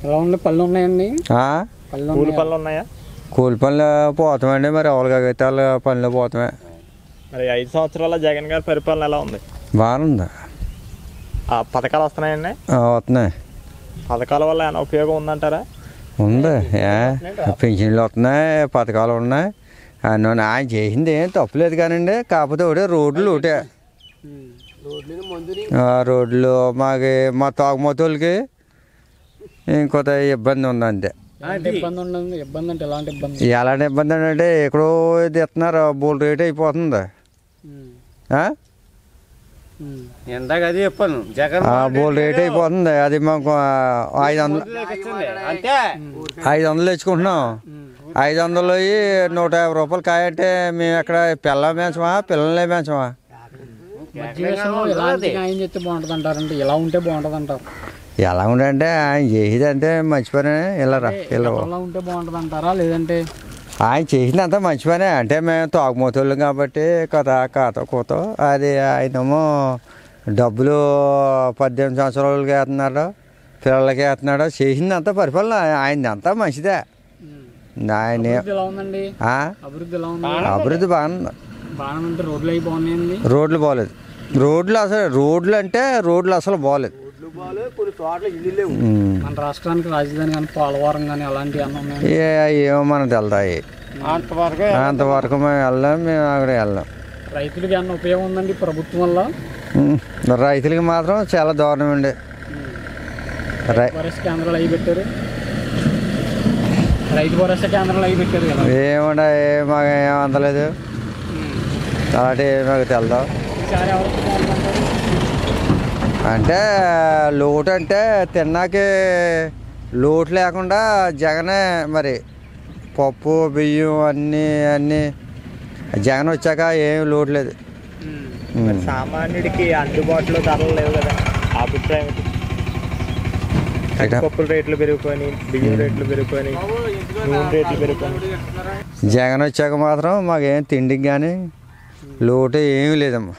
ఎలా ఉన్నాయి? పళ్ళు ఉన్నాయండి? కూలి పళ్ళు ఉన్నాయా? కూలి పనులు పోతామండి. మరి ఎవరికైతే వాళ్ళ పనులు పోతామే. మరి 5 సంవత్సరాల జగన్ గారి పరిపాలన ఎలా ఉంది? బాగుంది. పథకాలు వస్తున్నాయండి? వస్తున్నాయి. పథకాల వల్ల ఏమైనా ఉపయోగం ఉందంటారా? ఉంది. పెన్షన్లు వస్తున్నాయి, పథకాలు ఉన్నాయి. అన్నీ ఆయన చేసింది ఏం తప్పులేదు కానండి. కాకపోతే ఒకటే రోడ్లు ఒకటే రోడ్లు మాకు మా తాగుమతోళ్ళకి ఇంకొంత ఇబ్బంది ఉంది అంతే. ఎలాంటి ఇబ్బంది అంటే ఎక్కడో ఇది ఇస్తున్నారు, బోల్ రేట్ అయిపోతుంది. అది చెప్పాను, బోల్ రేట్ అయిపోతుంది. అది మాకు 500 తెచ్చుకుంటున్నాం. 500 150 రూపాయలు కాయ అంటే మేము ఎక్కడ పిల్లలు పెంచమా, పిల్లలే పెంచమా? ఎలా ఉంటే బాగుంటుంది అంటారు? ఎలా ఉండంటే ఆయన చేసేది అంటే మంచి పనే. ఇలా ఉంటే బాగుంటుంది అంటారా? లేదంటే ఆయన చేసినంత మంచి పనే. అంటే మేము తాగుమోతోళ్ళం కాబట్టి కూత అది ఆయనేమో డబ్బులు 18 సంవత్సరాలకి వేస్తున్నాడు, పిల్లలకి వేస్తున్నాడు. చేసిందంతా పరిపాలన ఆయనది అంతా మంచిదే. ఆయన అభివృద్ధి బాగుంది. రోడ్లు బాగలేదు. రోడ్లు అసలు బాగలేదు. మన రాష్ట్రానికి రాజధాని కానీ పోలవరం కానీ అలాంటివి ఏమో మనకు వెళ్తాయి. అంతవరకు మేము వెళ్ళాం, మేము అక్కడ వెళ్ళాం. రైతులకి ఏమన్నా ఉపయోగం ఉందండి ప్రభుత్వం వల్ల? రైతులకి మాత్రం చాలా దారుణం అండి. కేంద్రాలు అవి పెట్టారు, రైతు భరోసా కేంద్రాలు అవి పెట్టారు కదా. ఏమంటే మాకు ఏం అందలేదు. అలాంటి మాకు తెలదు. అంటే లోటు అంటే తిన్నాకే లోటు లేకుండా జగనే మరి పప్పు బియ్యం అన్నీ జగన్ వచ్చాక ఏం లోటు లేదు. సామాన్యుడికి అందుబాటులో ధరలు లేవు కదా, అభిప్రాయం? పప్పుల రేట్లు పెరిగిపోయి, బియ్యం రేట్లు పెరిగిపోయి, నూనె రేట్లు పెరిగిపోయి. జగన్ వచ్చాక మాత్రం మాకేం తిండికి కానీ లోటు ఏమీ లేదమ్మా.